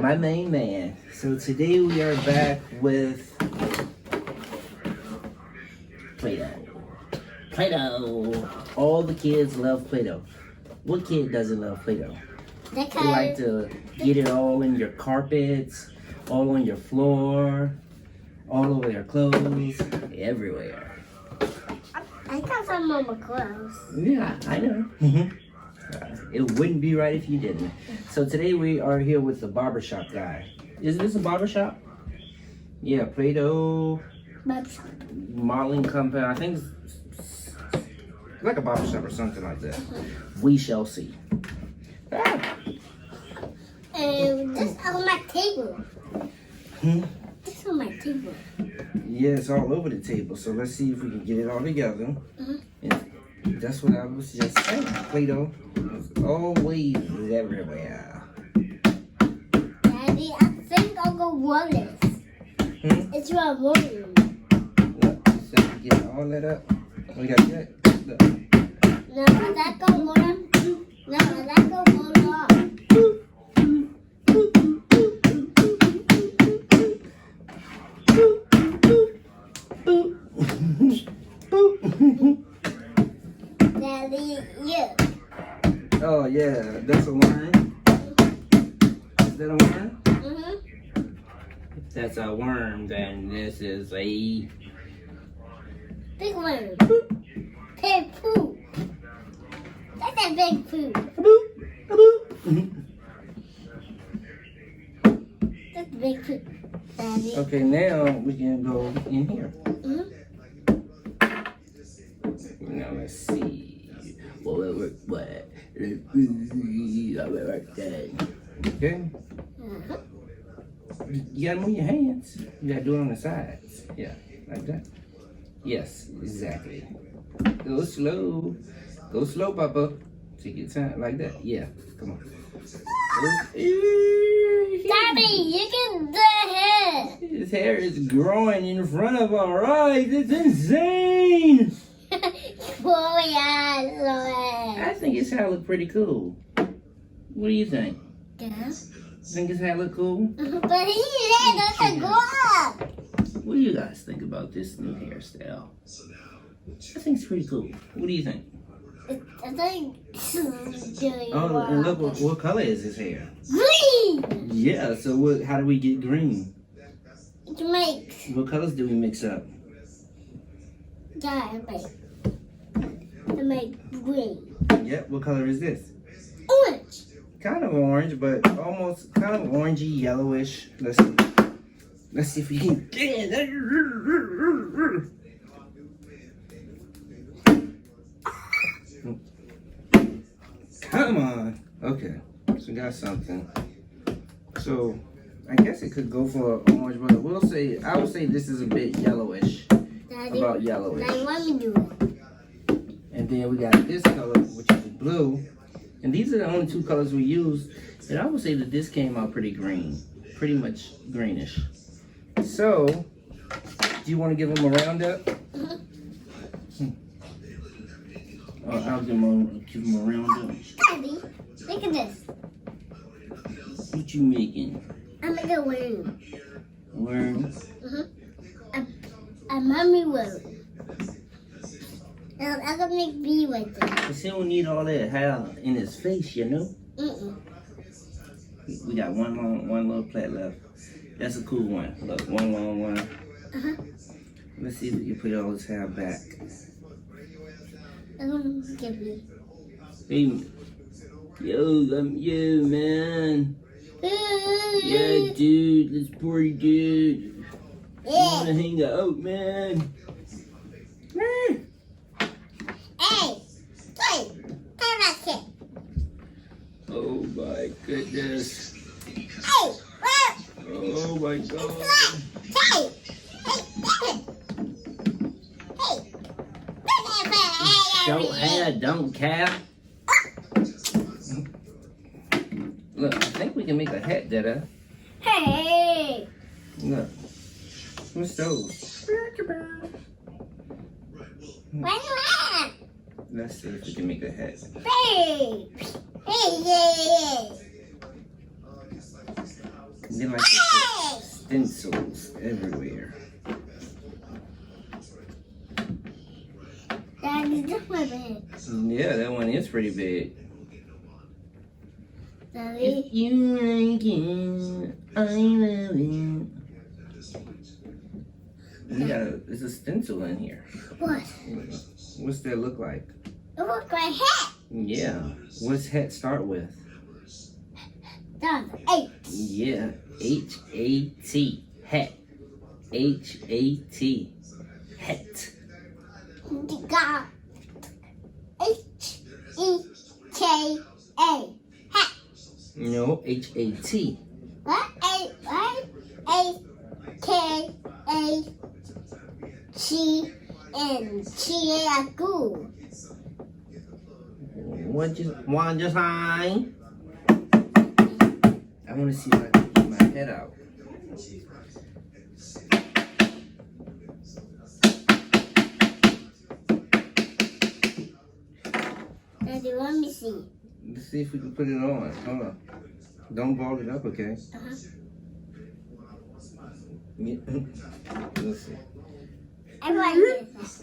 my main man. So today we are back with Playdoh. Playdoh. All the kids love Playdoh. What kid doesn't love Playdoh? They like to get it all in your carpets, all on your floor, all over your clothes, everywhere. I got some on my clothes. Yeah, I know. It wouldn't be right if you didn't. So today we are here with the barbershop guy. Is this a barbershop? Yeah, Playdoh Barbershop. modeling company. I think it's like a barbershop or something like that. We shall see. Ah. And this on my table. This on my table. Yeah, it's all over the table. So let's see if we can get it all together. And that's what I was just saying. Playdoh is always everywhere. Daddy, I think I'll go run this. It's my room. Look, so we get all that up. We got that. Look. No, that go run. No, that go run off. Daddy, you. Oh yeah, that's a worm. Is that a worm? If that's a worm, then this is a Big worm. Big poop. That's a big poop. That's a big poop, Daddy. Okay, now we can go in here. Now let's see. What? Okay. You gotta move your hands. You gotta do it on the sides. Yeah, like that. Yes, exactly. Go slow. Go slow, Papa. Take your time like that. Yeah, come on. Daddy, you can do it. His hair is growing in front of our eyes. It's insane. Oh, yeah, I think his hair look pretty cool. What do you think? yeah. Think his hair look cool? But his hair doesn't grow up. What do you guys think about this new hairstyle? I think it's pretty cool. What do you think? I think it's really Oh, and look, what color is his hair? green. Yeah, so how do we get green? To make What colors do we mix up? to make green. Yep, what color is this? Orange. Kind of orange, but almost kind of orangey, yellowish. Let's see if we can get it. Come on. Okay, so we got something. So I guess it could go for orange, but I would say this is a bit yellowish. Daddy, About yellowish. Daddy, let me do it. And then we got this color, which is blue. And these are the only two colors we use. And I would say that this came out pretty green. Pretty much greenish. So, do you want to give them a roundup? I'll give them a roundup. Daddy, look at this. What you making? I'm making a worm. Worm? A mummy worm. And I'm gonna make bee with it. Because he don't need all that hair in his face, you know? We got one little plait left. That's a cool one. Look, one long one. Let's see if we can put all this hair back. I'm gonna give me. Hey, yo, I'm you, man. Yeah, dude, let's party, dude. I wanna hang out, man. Hey, come back here. Oh my goodness. Hey, Oh my god. Don't hair, don't care. Look, I think we can make a hat, Dada. Hey. Look. What's those? Let's see if we can make a hat. Hey. Hey, yeah. They like to put stencils everywhere. Daddy, this my bed. Yeah, that one is pretty big. Daddy. If you like it, I love it. We there's a stencil in here. What? What's that look like? It looks like hat. Yeah. What's hat start with? That's H. Yeah. H-A-T. Hat. H-A-T. Het. You got H-E-K-A. Hat. No, H-A-T. What? A-K-A-T-N. Chiagu. What you sign? I want to see if I can get my head out. Daddy, let me see. Let's see if we can put it on. Hold on. Don't ball it up, okay? Uh-huh. Yeah. Let's see. I like this.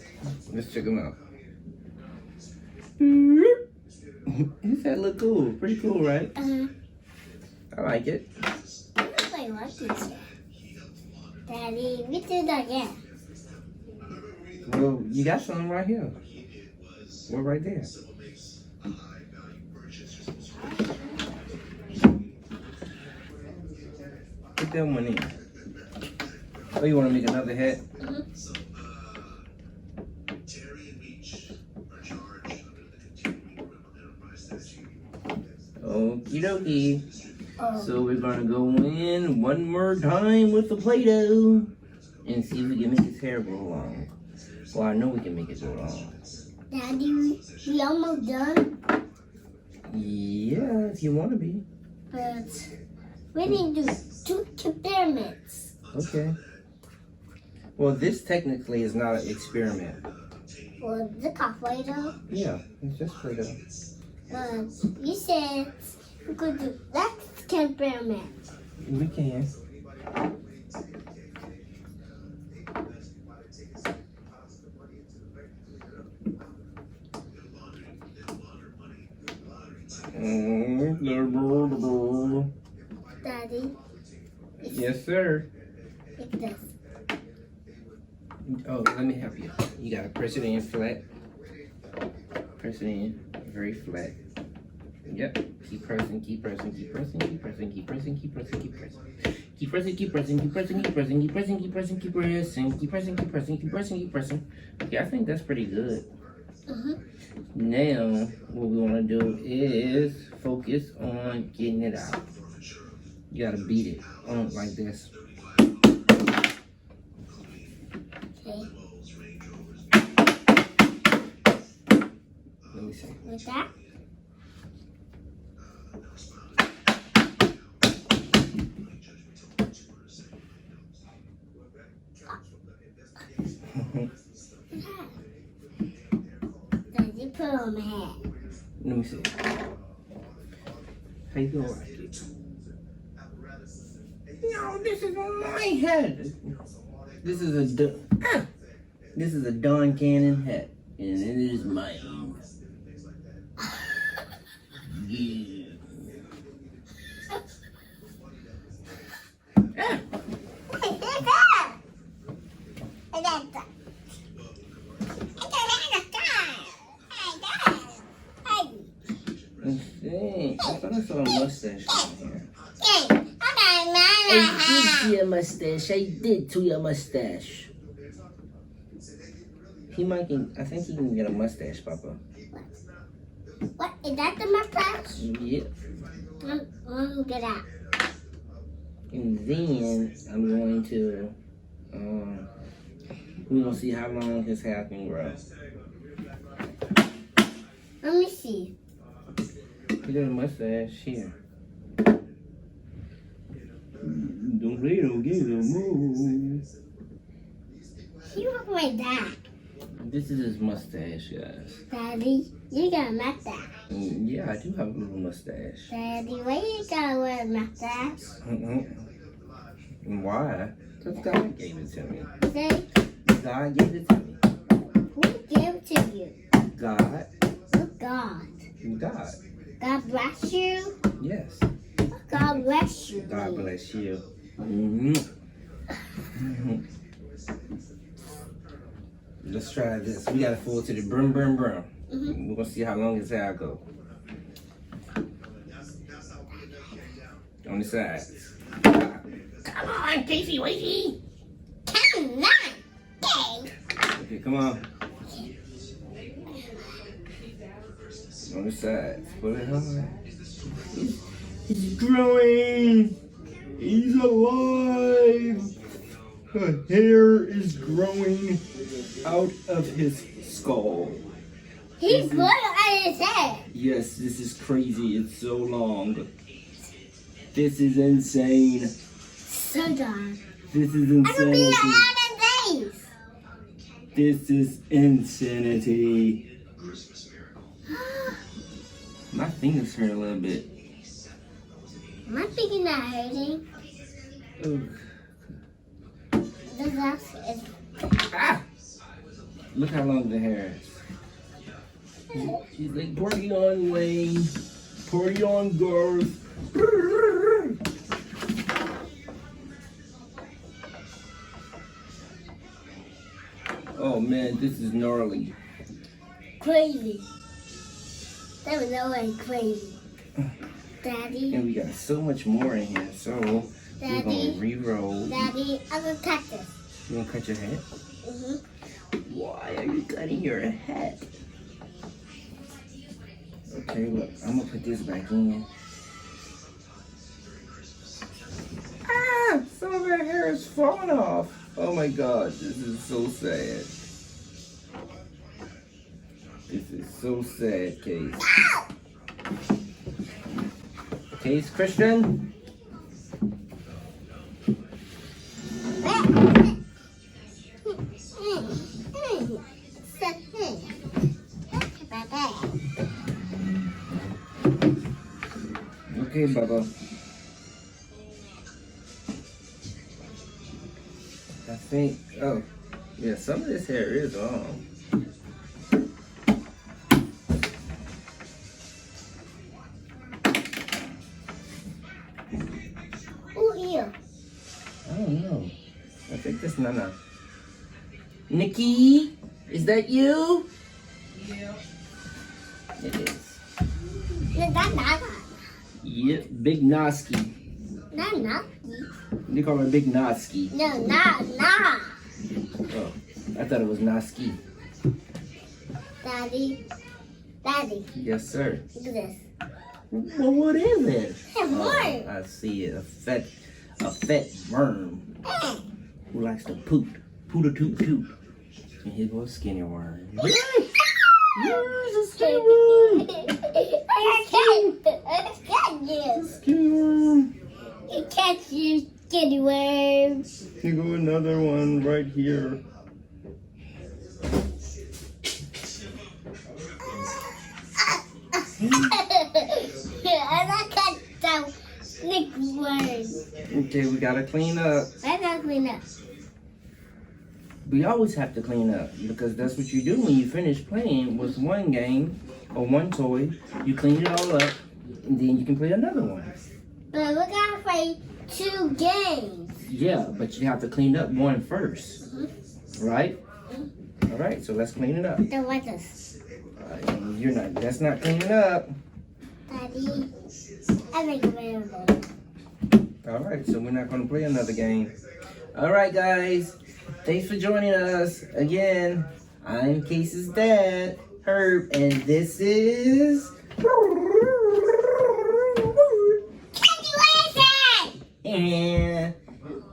Let's check them out. Does that look cool? Pretty cool, right? Uh-huh. I like it. I don't play like this. Daddy, we do that again. Well, you got some right here. We're right there. Put that one in. Oh, you want to make another hat? Mm-hmm. Okie dokie. Oh. So we're gonna go in one more time with the Play-Doh and see if we can make his hair grow long. Well, I know we can make it grow long. Daddy, we almost done, Yeah, if you want to be. but we need to do 2 experiments. Okay. Well, this technically is not an experiment. For the coffee though. Yeah, it's just Play-Doh. But you said we could do that experiment. We can. Daddy, Yes, sir. like this. Oh, let me help you. You gotta press it in flat. Press it in very flat. Yep. Keep pressing, keep pressing, keep pressing, keep pressing, keep pressing, keep pressing, keep pressing. Keep pressing, keep pressing, keep pressing, keep pressing, keep pressing, keep pressing, keep pressing, keep pressing, keep pressing, keep pressing, keep pressing. Okay, I think that's pretty good. Now, what we want to do is focus on getting it out. You gotta beat it on like this. Okay. Let me see. With that. Daddy, put on my head. Let me see. How you gonna like it? No, this is on my head. This is a Don Cannon hat, and it is mine. Yeah. Let's see. I thought I saw a mustache on here. I did see a mustache. I did see a mustache. He might can. I think he can get a mustache, Papa. What? Is that the mustache? Yep. I'm good at. And then I'm going to. We're gonna see how long his hair can grow. Let me see. He got a mustache here. Don't play no games no more. He look like that. This is his mustache, guys. Daddy, you got a mustache. Yeah, I do have a little mustache. Daddy, why you gotta wear a mustache? And why? Because God gave it to me. Say, God gave it to me. who gave it to you? God. Oh, God. God. God bless you. Yes. God bless you. God bless you. Mm-hmm. Mm-hmm. Let's try this. We got to full to the brum, brum, brum. Mm-hmm. We're going to see how long his hair go. On the sides. Come on, Casey, Wakey. Come on. Okay, come on. On the sides. Pull it on. He's growing. He's alive. Her hair is growing out of his skull. He's growing out of his head. Yes, this is crazy. It's so long. This is insane. So dark. This is I'm gonna be insanity. out of days. This is insanity. My fingers hurt a little bit. My finger not hurting. Ugh. The rest is. Ah! Look how long the hair is. She's like, party on, Wayne. Party on, Garth. Oh man, this is gnarly. Crazy. That was always crazy. Daddy. And we got so much more in here, so we're Daddy. gonna re-roll. Daddy, I'm gonna cut this. You gonna cut your head? Mm-hmm. Why are you cutting your head? Okay, look, I'm gonna put this back in. Ah! Some of her hair is falling off. Oh my god, this is so sad. This is so sad, Case. Case, Christian? Okay, Bubba. I think, oh, yeah, some of this hair is long. Who here? I don't know. I think this Nana. Nikki, is that you? Yeah. It is. No, that's not. Yep, Big Noski. Not. They call her Big Noski. No, not. Oh, I thought it was Noski. Daddy. Yes, sir. Look at this. Well, what is it? A worm. I see it. A fat worm who likes to poot. Poot a toot toot. And here goes a skinny worm. Yes, a skinny worm. I can't you. Skinny worm. You catch you, skinny worm. Here go another one right here. I catch the slick worm. Okay, we gotta clean up. I gotta clean up. We always have to clean up because that's what you do when you finish playing with one game or one toy. You clean it all up and then you can play another one. But we gotta play 2 games. Yeah, but you have to clean up one first, right? All right, so let's clean it up. Then what this? You're not. That's not cleaning up. Daddy, I make a rainbow. All right, so we're not going to play another game. All right, guys. Thanks for joining us again. I'm Case's dad, Herb, and this is. And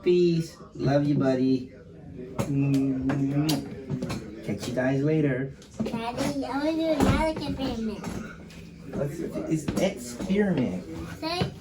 peace. Love you, buddy. Catch you guys later. Daddy, I want to do another experiment. It's experiment. Say,